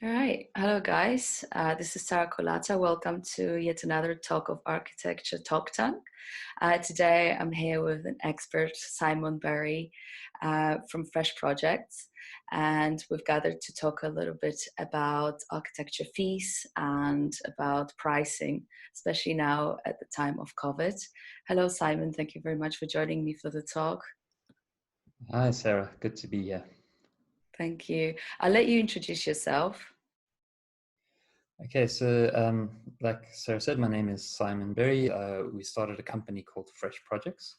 All right. Hello, guys. This is Sarah Colata. Welcome to yet another talk of architecture talk tank. Today, I'm here with an expert, Simon Berry, from Fresh Projects, and we've gathered to talk a little bit about architecture fees and about pricing, especially now at the time of COVID. Hello, Simon. Thank you very much for joining me for the talk. Hi, Sarah. Good to be here. Thank you. I'll let you introduce yourself. Okay, so like Sarah said, my name is Simon Berry. We started a company called Fresh Projects,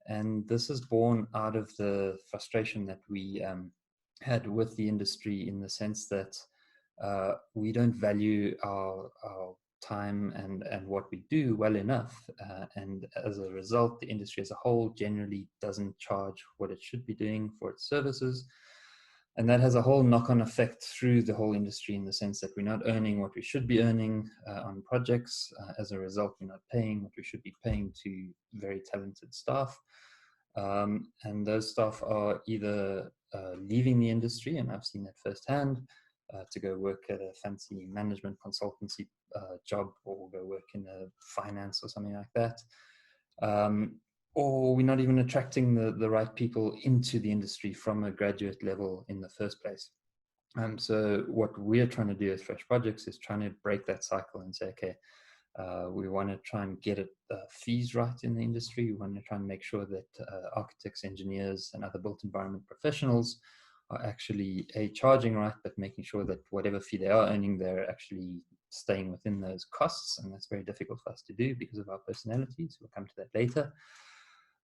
and this is born out of the frustration that we had with the industry in the sense that we don't value our time and what we do well enough. And as a result, the industry as a whole generally doesn't charge what it should be doing for its services. And that has a whole knock-on effect through the whole industry in the sense that we're not earning what we should be earning on projects. As a result, we're not paying what we should be paying to very talented staff. And those staff are either leaving the industry, and I've seen that firsthand, to go work at a fancy management consultancy job, or go work in finance or something like that. Or we're not even attracting the right people into the industry from a graduate level in the first place. So what we're trying to do as Fresh Projects is trying to break that cycle and say, okay, we want to try and get fees right in the industry. We want to try and make sure that architects, engineers, and other built environment professionals are actually charging right, but making sure that whatever fee they are earning, they're actually staying within those costs. And that's very difficult for us to do because of our personalities. We'll come to that later.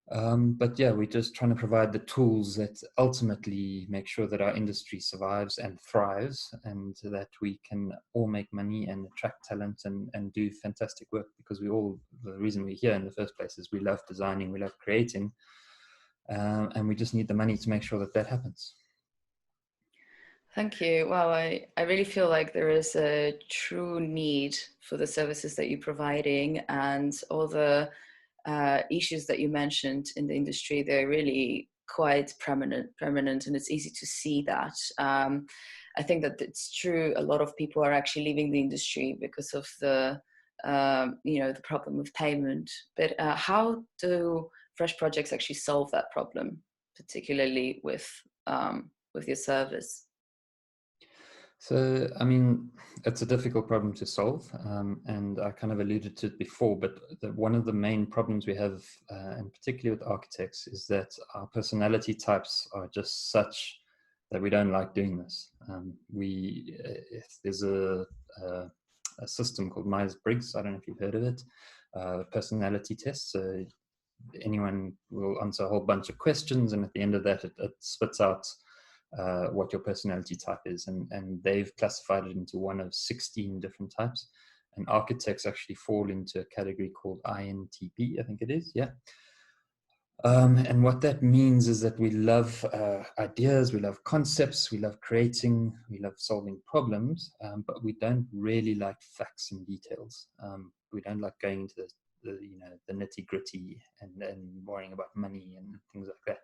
But yeah, we're just trying to provide the tools that ultimately make sure that our industry survives and thrives, and that we can all make money and attract talent and do fantastic work, because the reason we're here in the first place is we love designing, we love creating, and we just need the money to make sure that that happens. Thank you. Wow, I really feel like there is a true need for the services that you're providing, and all the issues that you mentioned in the industry, they're really quite permanent, and it's easy to see that. I think that it's true. A lot of people are actually leaving the industry because of the problem with payment. But how do Fresh Projects actually solve that problem, particularly with your service? So, I mean, it's a difficult problem to solve, and I kind of alluded to it before, but one of the main problems we have, and particularly with architects, is that our personality types are just such that we don't like doing this. There's a system called Myers-Briggs, I don't know if you've heard of it, personality test. So anyone will answer a whole bunch of questions, and at the end of that, it spits out what your personality type is, and they've classified it into one of 16 different types. And architects actually fall into a category called INTP, I think it is, yeah. And what that means is that we love ideas, we love concepts, we love creating, we love solving problems, but we don't really like facts and details. We don't like going into the nitty gritty and worrying about money and things like that.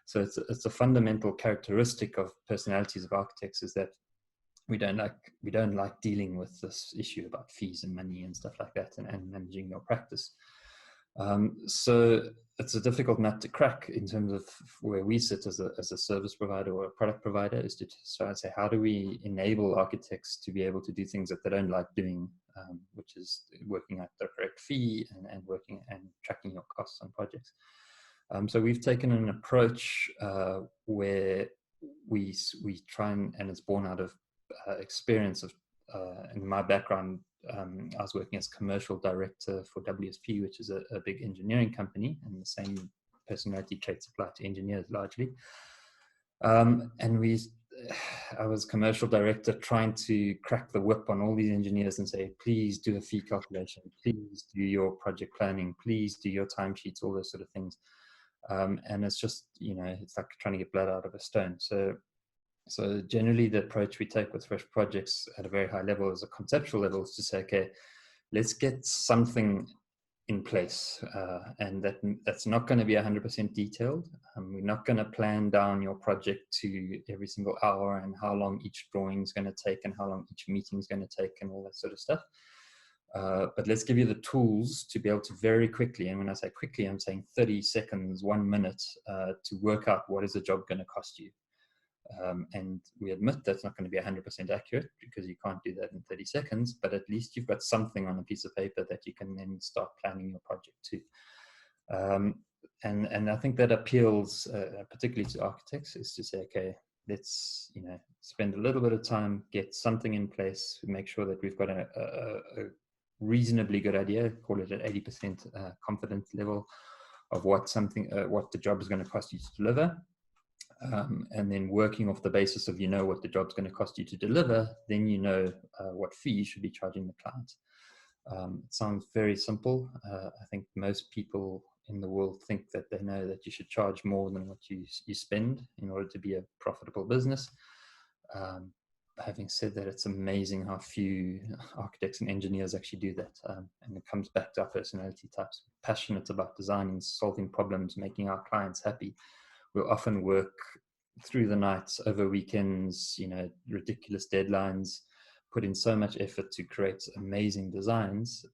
So it's a fundamental characteristic of personalities of architects, is that we don't like dealing with this issue about fees and money and stuff like that, and managing your practice. So it's a difficult nut to crack in terms of where we sit as a service provider or a product provider, is to try and say, how do we enable architects to be able to do things that they don't like doing, which is working out the correct fee and working and tracking your costs on projects. So we've taken an approach where we try and it's born out of experience of, in my background, I was working as commercial director for WSP, which is a big engineering company, and the same personality traits apply to engineers largely. And I was commercial director trying to crack the whip on all these engineers and say, please do a fee calculation, please do your project planning, please do your timesheets, all those sort of things. And it's just, it's like trying to get blood out of a stone. So generally the approach we take with Fresh Projects at a very high level, as a conceptual level, is to say, okay, let's get something in place, and that's not going to be 100% detailed. We're not going to plan down your project to every single hour and how long each drawing is going to take and how long each meeting is going to take and all that sort of stuff. But let's give you the tools to be able to very quickly, and when I say quickly, I'm saying 30 seconds, 1 minute, to work out what is the job going to cost you. And we admit that's not going to be 100% accurate because you can't do that in 30 seconds, but at least you've got something on a piece of paper that you can then start planning your project to. And I think that appeals particularly to architects, is to say, okay, let's spend a little bit of time, get something in place, make sure that we've got a reasonably good idea, call it an 80% confidence level of what the job is going to cost you to deliver. And then working off the basis of what the job's going to cost you to deliver, then what fee you should be charging the client. It sounds very simple. I think most people in the world think that they know that you should charge more than what you spend in order to be a profitable business. Having said that, it's amazing how few architects and engineers actually do that. And it comes back to our personality types. We're passionate about designing, solving problems, making our clients happy. We'll often work through the nights, over weekends, ridiculous deadlines, put in so much effort to create amazing designs,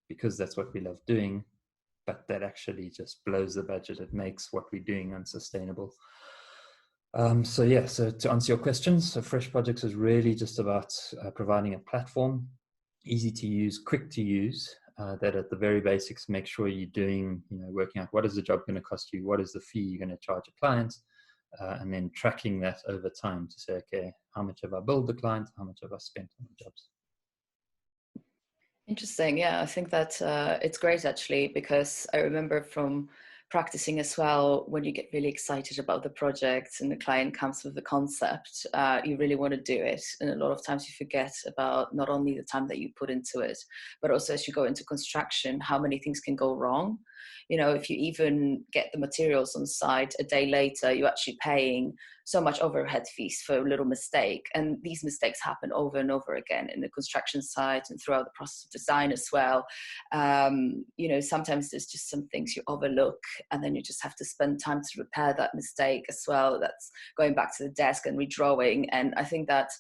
because that's what we love doing, but that actually just blows the budget. It makes what we're doing unsustainable. So to answer your questions, so Fresh Projects is really just about providing a platform, easy to use, quick to use, that at the very basics, make sure you're doing, working out what is the job going to cost you, what is the fee you're going to charge a client, and then tracking that over time to say, okay, how much have I billed the client, how much have I spent on the jobs? Interesting. Yeah, I think that it's great actually, because I remember from practicing as well, when you get really excited about the project and the client comes with the concept, you really want to do it. And a lot of times you forget about not only the time that you put into it, but also as you go into construction, how many things can go wrong. If you even get the materials on site a day later, you're actually paying so much overhead fees for a little mistake. And these mistakes happen over and over again in the construction site and throughout the process of design as well. Sometimes there's just some things you overlook, and then you just have to spend time to repair that mistake as well. That's going back to the desk and redrawing. And I think that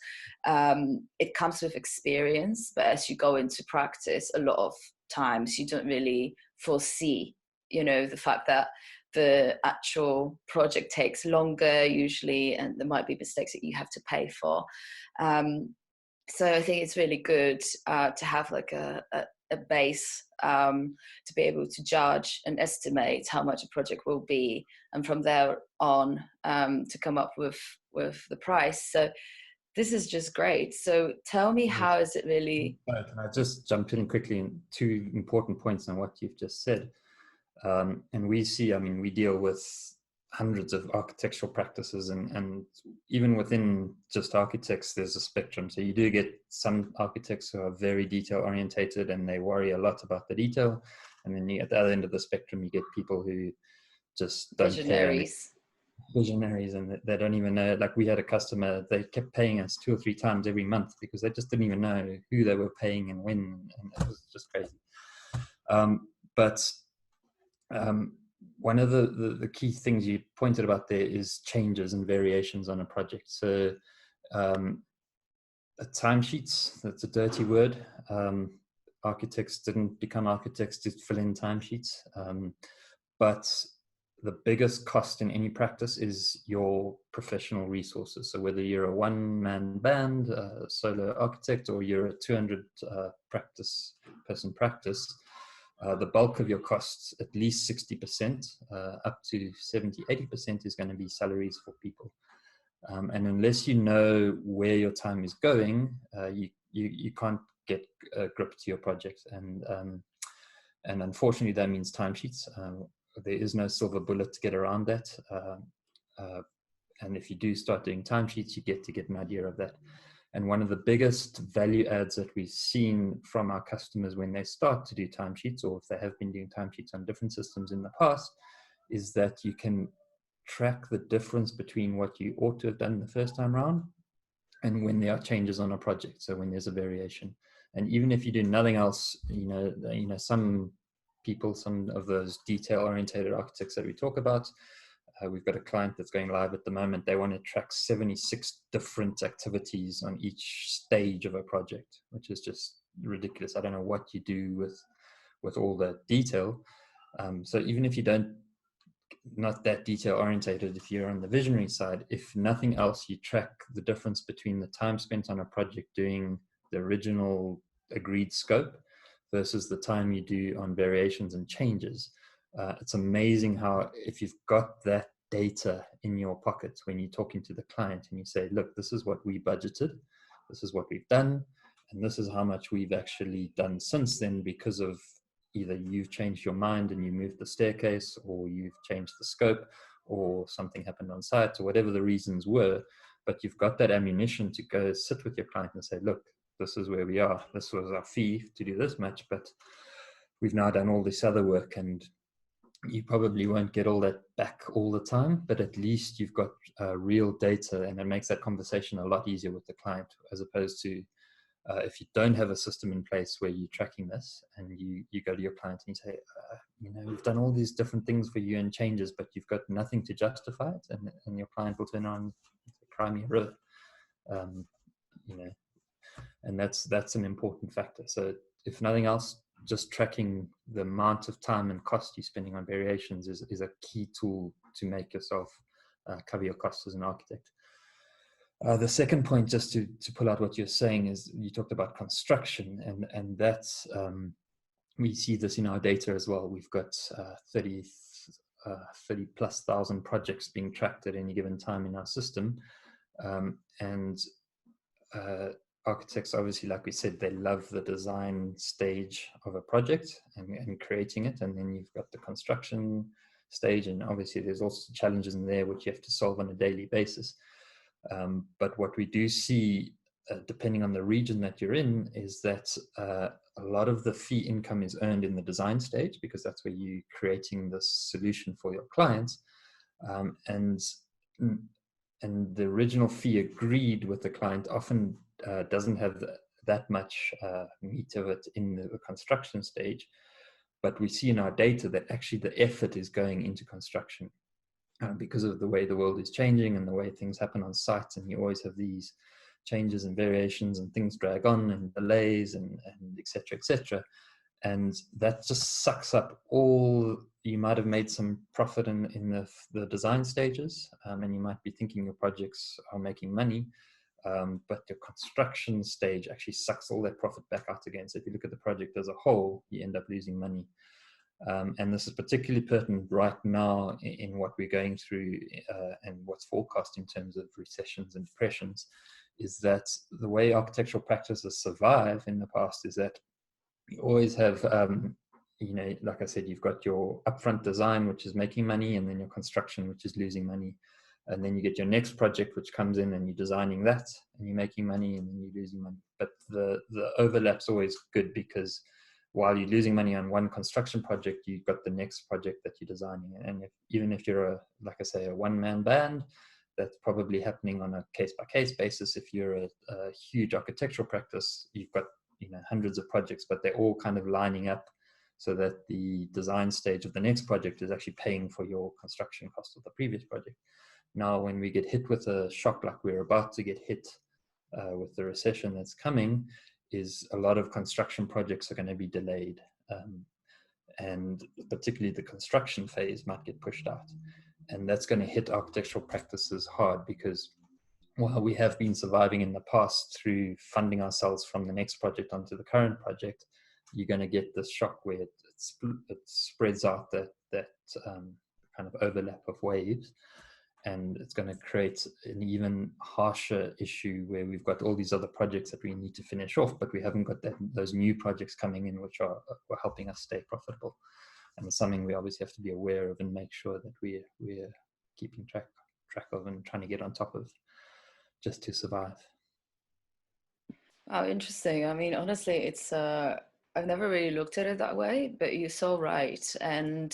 it comes with experience, but as you go into practice, a lot of times you don't really foresee the fact that the actual project takes longer usually, and there might be mistakes that you have to pay for. So I think it's really good to have like a base to be able to judge and estimate how much a project will be, and from there on to come up with the price. So this is just great. So tell me, how is it really? Can I just jump in quickly in two important points on what you've just said? And we see, we deal with hundreds of architectural practices, and even within just architects, there's a spectrum. So you do get some architects who are very detail orientated and they worry a lot about the detail. And then at the other end of the spectrum, you get people who just don't care. Visionaries, and they don't even know. Like, we had a customer, they kept paying us 2 or 3 times every month because they just didn't even know who they were paying and when, and it was just crazy. One of the key things you pointed about there is changes and variations on a project. So timesheets, that's a dirty word. Architects didn't become architects to fill in timesheets, but the biggest cost in any practice is your professional resources. So whether you're a one-man band, a solo architect, or you're a 200 person practice, the bulk of your costs, at least 60%, up to 70, 80% is going to be salaries for people. And unless you know where your time is going, you can't get a grip to your project. And unfortunately, that means timesheets. There is no silver bullet to get around that. And if you do start doing timesheets, you get an idea of that. And one of the biggest value adds that we've seen from our customers when they start to do timesheets, or if they have been doing timesheets on different systems in the past, is that you can track the difference between what you ought to have done the first time around and when there are changes on a project. So when there's a variation. And even if you do nothing else, some people, some of those detail oriented architects that we talk about, we've got a client that's going live at the moment. They want to track 76 different activities on each stage of a project, which is just ridiculous. I don't know what you do with all that detail. So even if you don't, not that detail orientated, if you're on the visionary side, if nothing else, you track the difference between the time spent on a project doing the original agreed scope versus the time you do on variations and changes. It's amazing how, if you've got that data in your pocket when you're talking to the client and you say, look, this is what we budgeted, this is what we've done, and this is how much we've actually done since then, because of either you've changed your mind and you moved the staircase, or you've changed the scope, or something happened on site, or whatever the reasons were. But you've got that ammunition to go sit with your client and say, look, this is where we are. This was our fee to do this much, but we've now done all this other work, and you probably won't get all that back all the time, but at least you've got real data, and it makes that conversation a lot easier with the client, as opposed to if you don't have a system in place where you're tracking this, and you go to your client and you say, we've done all these different things for you and changes, but you've got nothing to justify it, and your client will turn on, cry me a river, and that's an important factor. So if nothing else, just tracking the amount of time and cost you're spending on variations is a key tool to make yourself cover your costs as an architect. The second point, just to pull out what you're saying, is you talked about construction, and that's we see this in our data as well. We've got 30 plus thousand projects being tracked at any given time in our system, and architects, obviously, like we said, they love the design stage of a project and creating it, and then you've got the construction stage, and obviously there's also challenges in there which you have to solve on a daily basis. But what we do see, depending on the region that you're in, is that a lot of the fee income is earned in the design stage, because that's where you're creating the solution for your clients. And the original fee agreed with the client often doesn't have that much meat of it in the construction stage. But we see in our data that actually the effort is going into construction. Because of the way the world is changing and the way things happen on site, and you always have these changes and variations, and things drag on, and delays, and et cetera, et cetera. And that just sucks up all. You might have made some profit in the design stages, and you might be thinking your projects are making money, but your construction stage actually sucks all that profit back out again. So if you look at the project as a whole, you end up losing money. And this is particularly pertinent right now in what we're going through and what's forecast in terms of recessions and depressions, is that the way architectural practices survive in the past is that you always have, like I said, you've got your upfront design, which is making money, and then your construction, which is losing money. And then you get your next project, which comes in, and you're designing that, and you're making money, and then you're losing money. But the overlap's always good, because while you're losing money on one construction project, you've got the next project that you're designing. And even if you're like I say, a one-man band, that's probably happening on a case-by-case basis. If you're a huge architectural practice, you've got hundreds of projects, but they're all kind of lining up so that the design stage of the next project is actually paying for your construction cost of the previous project. Now, when we get hit with a shock like we're about to get hit with the recession that's coming, is a lot of construction projects are going to be delayed, and particularly the construction phase might get pushed out, and that's going to hit architectural practices hard, because while we have been surviving in the past through funding ourselves from the next project onto the current project, you're going to get this shock where it spreads out that kind of overlap of waves. And it's going to create an even harsher issue where we've got all these other projects that we need to finish off, but we haven't got those new projects coming in which are helping us stay profitable. And it's something we obviously have to be aware of and make sure that we're keeping track of and trying to get on top of, just to survive. Oh, interesting. I mean, honestly, it's I've never really looked at it that way, but you're so right. And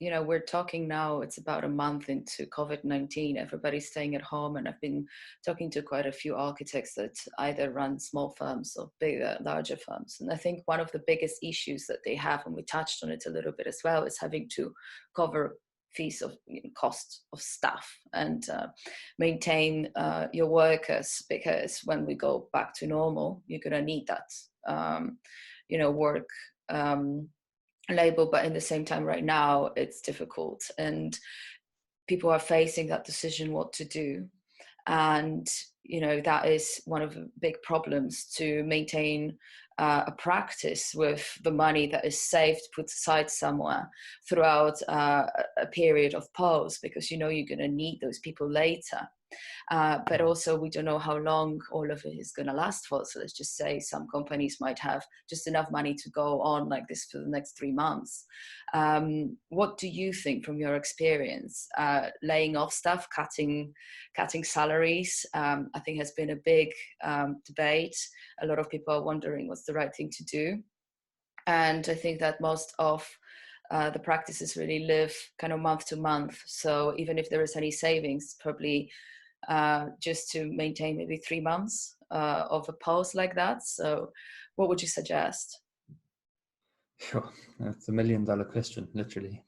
we're talking now, it's about a month into COVID-19, everybody's staying at home, and I've been talking to quite a few architects that either run small firms or bigger, larger firms. And I think one of the biggest issues that they have, and we touched on it a little bit as well, is having to cover fees of cost of staff and maintain your workers, because when we go back to normal, you're going to need that work label. But in the same time, right now it's difficult, and people are facing that decision what to do. And that is one of the big problems, to maintain a practice with the money that is saved, put aside somewhere throughout a period of pause, because you're going to need those people later. But also, we don't know how long all of it is going to last for. So let's just say some companies might have just enough money to go on like this for the next 3 months. What do you think from your experience? Laying off staff, cutting salaries, I think has been a big debate. A lot of people are wondering what's the right thing to do. And I think that most of the practices really live kind of month to month. So even if there is any savings, probably just to maintain maybe 3 months of a pause like that. So what would you suggest? Sure, that's $1 million question, literally.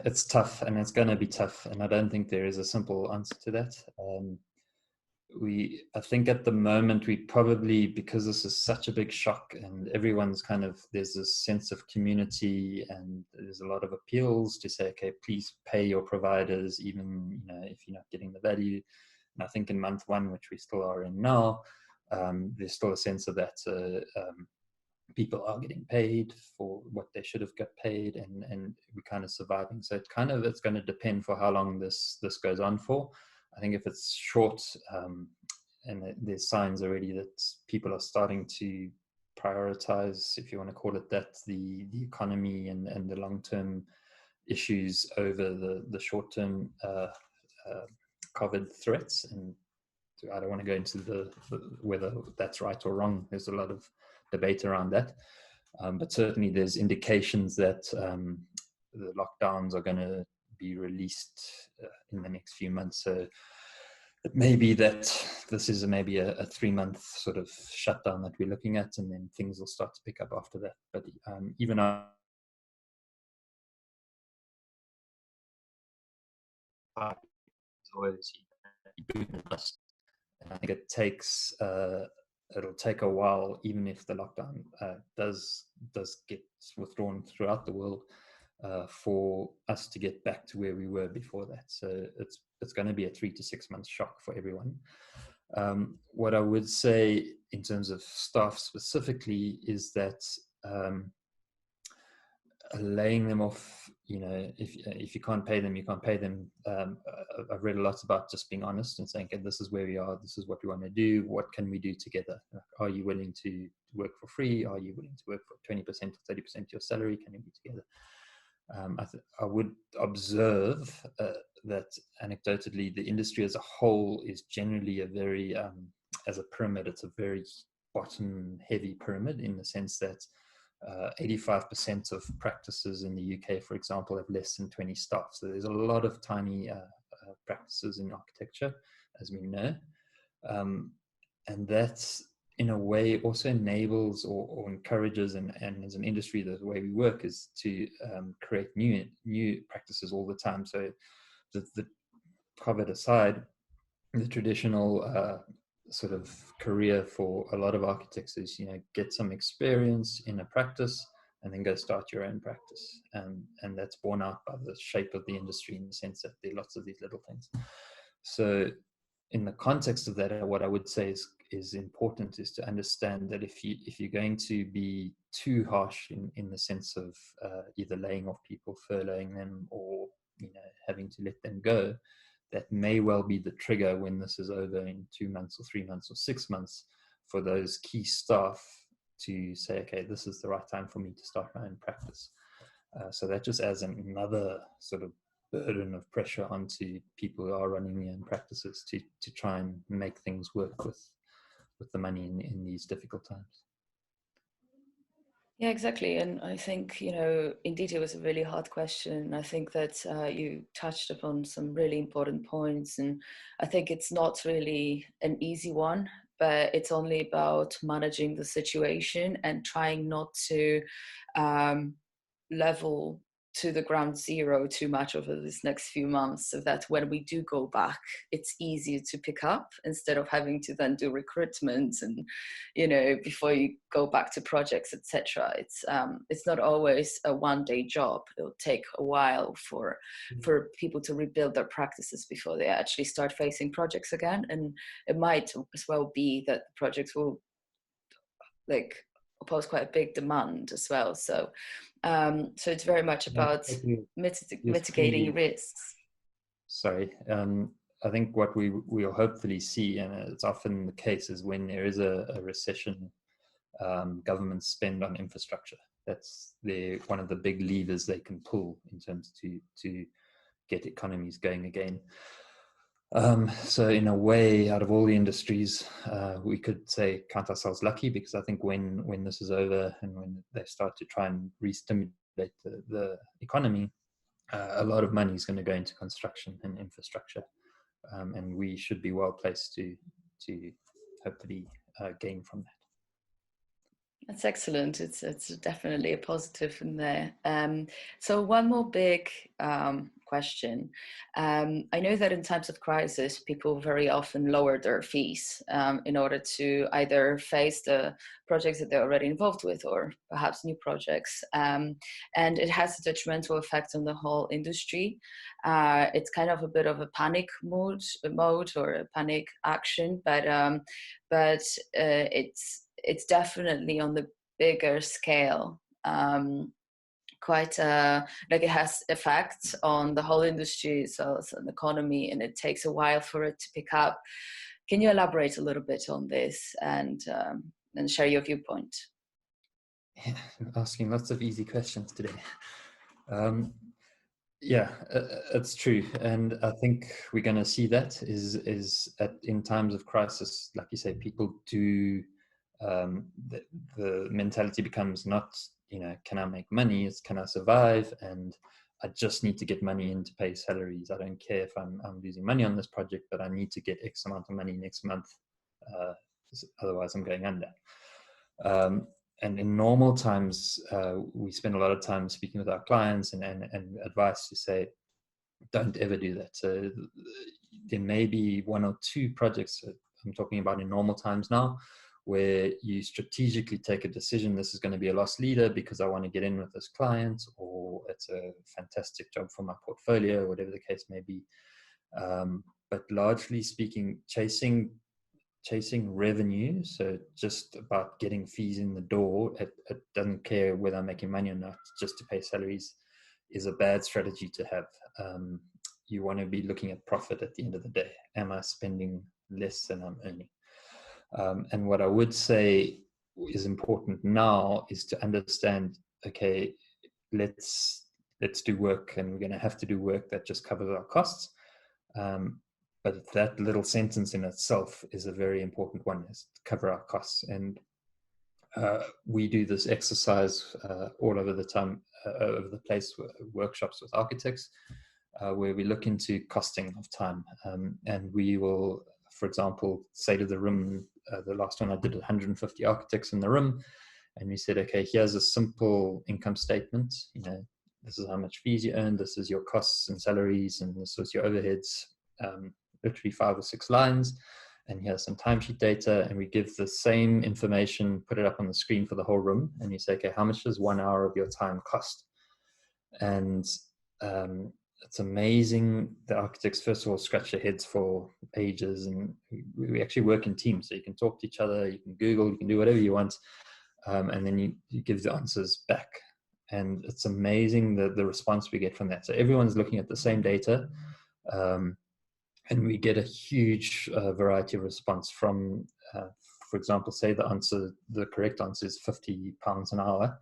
It's tough, and it's going to be tough, and I don't think there is a simple answer to that. I think at the moment we probably, because this is such a big shock and everyone's there's this sense of community, and there's a lot of appeals to say, okay, please pay your providers, even if you're not getting the value. And I think in month one, which we still are in now, there's still a sense of that people are getting paid for what they should have got paid, and we're kind of surviving. So it's going to depend for how long this goes on for. I think if it's short, and there's signs already that people are starting to prioritize, if you want to call it that, the economy and the long-term issues over the short-term COVID threats. And I don't want to go into whether that's right or wrong. There's a lot of debate around that. But certainly there's indications that the lockdowns are going to be released in the next few months. So it may be that this is maybe a 3-month sort of shutdown that we're looking at, and then things will start to pick up after that. But even always and I think it'll take a while, even if the lockdown does get withdrawn throughout the world, for us to get back to where we were before that. So it's going to be a 3 to 6 month shock for everyone. What I would say in terms of staff specifically is that laying them off, if you can't pay them, you can't pay them. I've read a lot about just being honest and saying, okay, this is where we are, this is what we want to do, what can we do together? Are you willing to work for free? Are you willing to work for 20% or 30% of your salary? Can we be together? I would observe that anecdotally, the industry as a whole is generally a very, as a pyramid, it's a very bottom heavy pyramid, in the sense that 85% of practices in the UK, for example, have less than 20 staff. So there's a lot of tiny practices in architecture, as we know. And that's, in a way, also enables or encourages, and as an industry, the way we work is to create new practices all the time. So the COVID aside, the traditional sort of career for a lot of architects is, get some experience in a practice and then go start your own practice. And that's borne out by the shape of the industry, in the sense that there are lots of these little things. So in the context of that, what I would say is important is to understand that if you're going to be too harsh in the sense of either laying off people, furloughing them, or having to let them go, that may well be the trigger when this is over in 2 months or 3 months or 6 months, for those key staff to say, okay, this is the right time for me to start my own practice. So that just adds another sort of burden of pressure onto people who are running their own practices to try and make things work with the money in these difficult times. Yeah, exactly. And I think, indeed, it was a really hard question. I think that you touched upon some really important points. And I think it's not really an easy one, but it's only about managing the situation and trying not to um, level to the ground zero too much over this next few months, so that when we do go back, it's easier to pick up instead of having to then do recruitment and before you go back to projects, etc. It's not always a one-day job. It'll take a while for people to rebuild their practices before they actually start facing projects again. And it might as well be that the projects will like pose quite a big demand as well. So it's very much Yeah, about totally. You mitigating see, risks. sorry, I think what we'll hopefully see, and it's often the case, is when there is a recession, governments spend on infrastructure. That's one of the big levers they can pull in terms to get economies going again. So in a way, out of all the industries, we could say count ourselves lucky, because I think when this is over and when they start to try and re-stimulate the economy, a lot of money is going to go into construction and infrastructure, and we should be well placed to hopefully gain from that. That's excellent. It's definitely a positive in there. So one more big question. I know that in times of crisis, people very often lower their fees in order to either face the projects that they're already involved with, or perhaps new projects. And it has a detrimental effect on the whole industry. It's kind of a bit of a panic mode or a panic action, but it's definitely on the bigger scale, quite like it has effects on the whole industry, so it's an economy, and it takes a while for it to pick up. Can you elaborate a little bit on this and share your viewpoint? Yeah, asking lots of easy questions today. Yeah, it's true, and I think we're going to see that is in times of crisis, like you say, people do. The mentality becomes not, can I make money? It's, can I survive? And I just need to get money in to pay salaries. I don't care if I'm losing money on this project, but I need to get X amount of money next month. Uh, Otherwise, I'm going under. And in normal times, we spend a lot of time speaking with our clients and advice to say, don't ever do that. So there may be one or two projects that I'm talking about in normal times now, where you strategically take a decision, this is going to be a loss leader because I want to get in with this client, or it's a fantastic job for my portfolio, whatever the case may be. But largely speaking, chasing revenue, so just about getting fees in the door, it doesn't care whether I'm making money or not, just to pay salaries, is a bad strategy to have. You want to be looking at profit at the end of the day. Am I spending less than I'm earning? And what I would say is important now is to understand, okay, let's do work, and we're going to have to do work that just covers our costs. But that little sentence in itself is a very important one, is to cover our costs. And we do this exercise all over the time, over the place, workshops with architects, where we look into costing of time. And we will, for example, say to the room, the last one I did 150 architects in the room, and we said, okay, here's a simple income statement. This is how much fees you earn, this is your costs and salaries, and this is your overheads. Literally 5 or 6 lines, and here's some timesheet data, and we give the same information, put it up on the screen for the whole room, and you say, okay, how much does 1 hour of your time cost? And it's amazing. The architects, first of all, scratch their heads for ages, and we actually work in teams, so you can talk to each other, you can Google, you can do whatever you want, and then you give the answers back. And it's amazing the response we get from that. So everyone's looking at the same data, and we get a huge variety of response from, for example, say the correct answer is £50 an hour.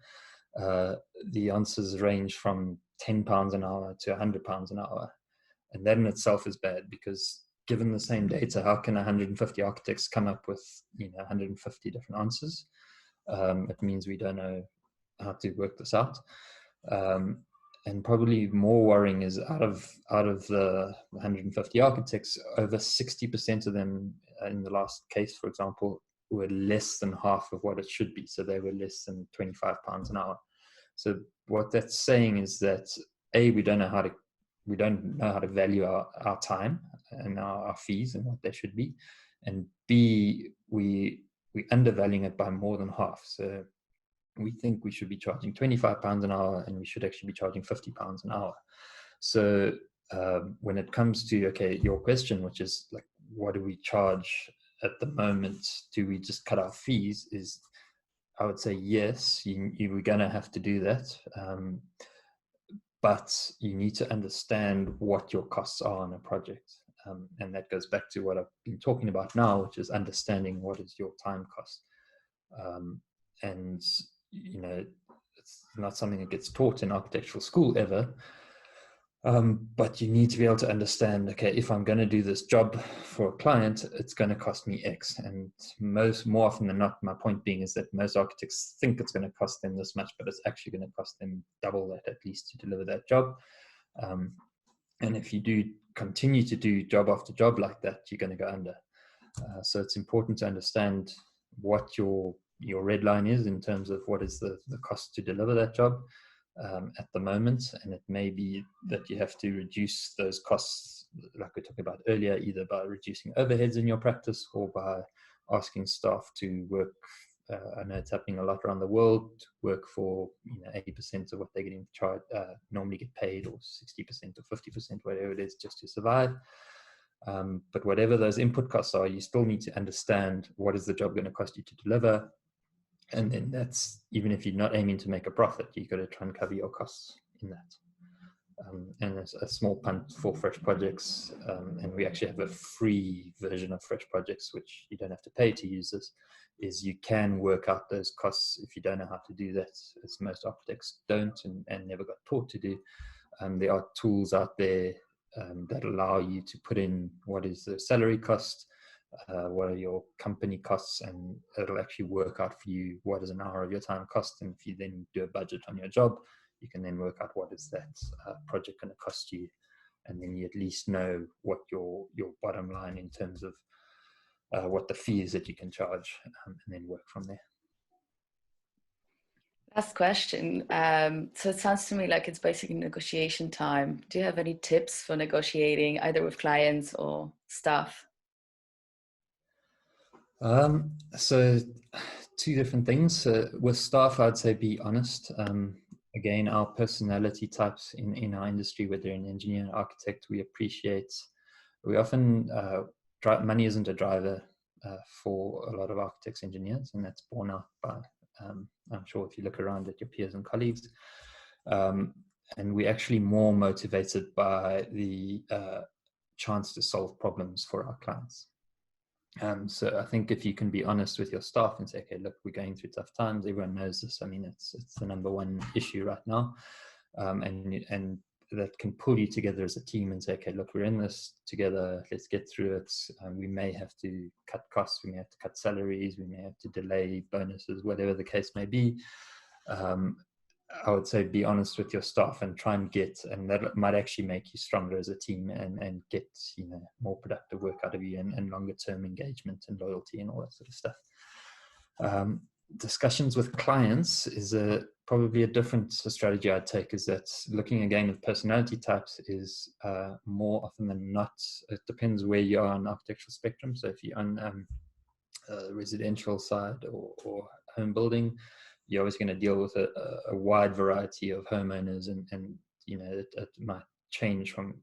The answers range from £10 an hour to £100 an hour. And that in itself is bad, because given the same data, how can 150 architects come up with 150 different answers? It means we don't know to work this out. And probably more worrying is out of the 150 architects, over 60% of them in the last case, for example, were less than half of what it should be. So they were less than £25 an hour. So what that's saying is that we don't know how to value our time and our fees and what they should be, and B, we undervaluing it by more than half. So we think we should be charging £25 an hour, and we should actually be charging £50 an hour. So when it comes to your question, which is like, what do we charge at the moment? Do we just cut our fees? I would say yes, you were going to have to do that. But you need to understand what your costs are on a project. And that goes back to what I've been talking about now, which is understanding what is your time cost. And, it's not something that gets taught in architectural school ever. But you need to be able to understand, if I'm going to do this job for a client, it's going to cost me X. And more often than not, my point being is that most architects think it's going to cost them this much, but it's actually going to cost them double that at least to deliver that job. And if you do continue to do job after job like that, you're going to go under. So it's important to understand what your red line is in terms of what is the cost to deliver that job at the moment. And it may be that you have to reduce those costs, like we talked about earlier, either by reducing overheads in your practice or by asking staff to work. I know it's happening a lot around the world, work for 80% of what they're getting charged, normally get paid, or 60% or 50%, whatever it is, just to survive. But whatever those input costs are, you still need to understand what is the job going to cost you to deliver. And then that's, even if you're not aiming to make a profit, you've got to try and cover your costs in that. And a small punt for Fresh Projects, and we actually have a free version of Fresh Projects, which you don't have to pay to use this, is you can work out those costs if you don't know how to do that, as most architects don't and never got taught to do. There are tools out there that allow you to put in what is the salary cost, what are your company costs, and it'll actually work out for you what is an hour of your time cost. And if you then do a budget on your job, you can then work out what is that project going to cost you, and then you at least know what your bottom line in terms of what the fee is that you can charge, and then work from there. Last question. So it sounds to me like it's basically negotiation time. Do you have any tips for negotiating either with clients or staff? So two different things. With staff, I'd say be honest. Again, our personality types in our industry, whether an engineer or architect, we often money isn't a driver for a lot of architects, engineers, and that's borne out by, I'm sure if you look around at your peers and colleagues, and we're actually more motivated by the chance to solve problems for our clients. So I think if you can be honest with your staff and say, okay, look, we're going through tough times. Everyone knows this. I mean, it's the number one issue right now. And that can pull you together as a team and say, okay, look, we're in this together. Let's get through it. We may have to cut costs. We may have to cut salaries. We may have to delay bonuses, whatever the case may be. I would say be honest with your staff and try and and that might actually make you stronger as a team and get, more productive work out of you and longer term engagement and loyalty and all that sort of stuff. Discussions with clients is probably a different strategy I'd take, is that looking again at personality types is more often than not, it depends where you are on the architectural spectrum. So if you're on residential side or home building, you're always going to deal with a wide variety of homeowners, and it might change from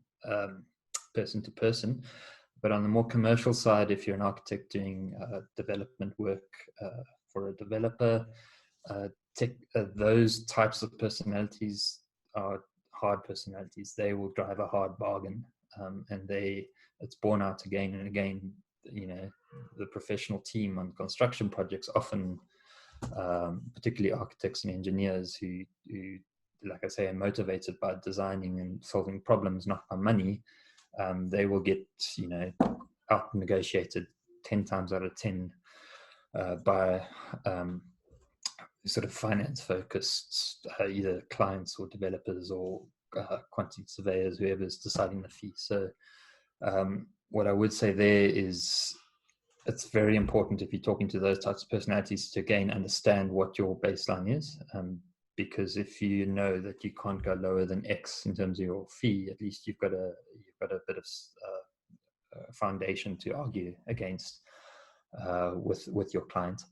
person to person. But on the more commercial side, if you're an architect doing development work for a developer, those types of personalities are hard personalities. They will drive a hard bargain, and it's borne out again and again. The professional team on construction projects often, particularly architects and engineers who, like I say, are motivated by designing and solving problems, not by money, they will get, out negotiated 10 times out of 10 by sort of finance focused, either clients or developers or quantity surveyors, whoever's deciding the fee. So what I would say there is it's very important if you're talking to those types of personalities to again understand what your baseline is, because if you know that you can't go lower than X in terms of your fee, at least you've got a bit of foundation to argue against with your client.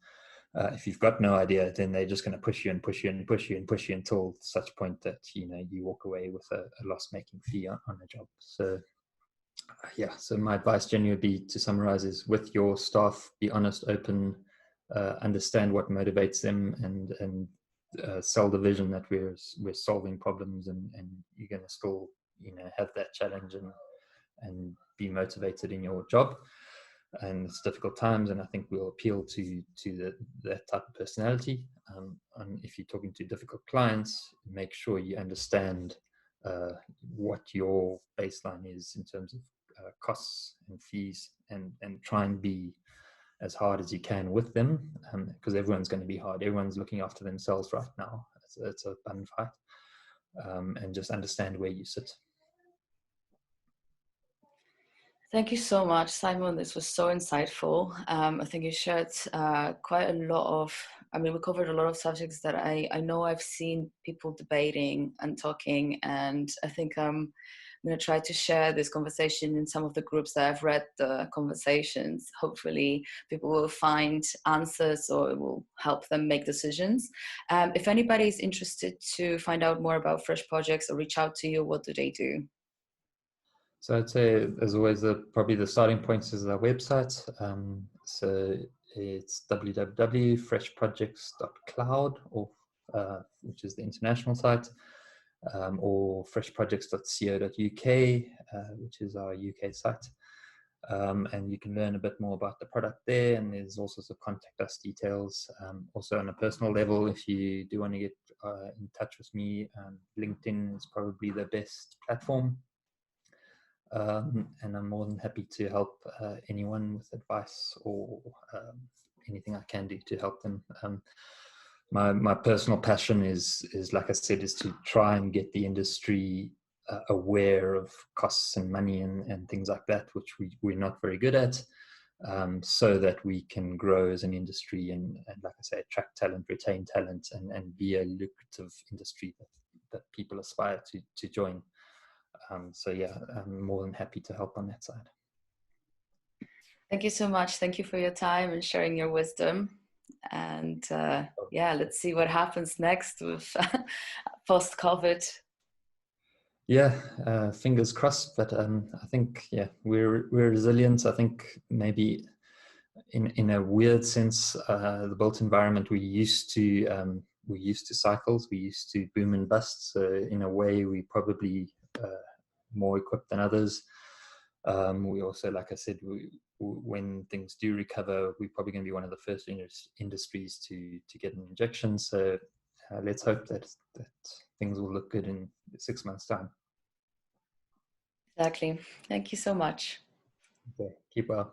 If you've got no idea, then they're just going to push you and push you and push you and push you until such point that you walk away with a loss-making fee on a job. So yeah, so my advice generally would be, to summarize, is with your staff, be honest, open, understand what motivates them, and sell the vision that we're solving problems, and you're going to still have that challenge and be motivated in your job. And it's difficult times, and I think we'll appeal to that type of personality. And if you're talking to difficult clients, make sure you understand what your baseline is in terms of costs and fees, and try and be as hard as you can with them, because everyone's going to be hard. Everyone's looking after themselves right now. It's a fun fight, and just understand where you sit. Thank you so much, Simon. This was so insightful. I think you shared quite a lot of, we covered a lot of subjects that I know I've seen people debating and talking, and I think I'm going to try to share this conversation in some of the groups that I've read the conversations. Hopefully people will find answers, or it will help them make decisions. If anybody is interested to find out more about Fresh Projects or reach out to you, what do they do? So I'd say, as always, probably the starting point is our website. So it's www.freshprojects.cloud, or which is the international site, or freshprojects.co.uk, which is our UK site. And you can learn a bit more about the product there, and there's all sorts of contact us details. Also on a personal level, if you do want to get in touch with me, LinkedIn is probably the best platform. And I'm more than happy to help anyone with advice or anything I can do to help them. My personal passion is, like I said, is to try and get the industry aware of costs and money and things like that, which we're not very good at, so that we can grow as an industry and like I say, attract talent, retain talent, and be a lucrative industry that people aspire to join. So yeah, I'm more than happy to help on that side. Thank you so much. Thank you for your time and sharing your wisdom. And yeah, let's see what happens next with post-COVID. Yeah, fingers crossed. But I think we're resilient. I think maybe in a weird sense, the built environment, we're used to cycles. We used to boom and bust. So in a way, we probably more equipped than others. We also, like I said, when things do recover, we're probably going to be one of the first industries to get an injection. So let's hope that things will look good in 6 months' time. Exactly. Thank you so much. Okay, keep well.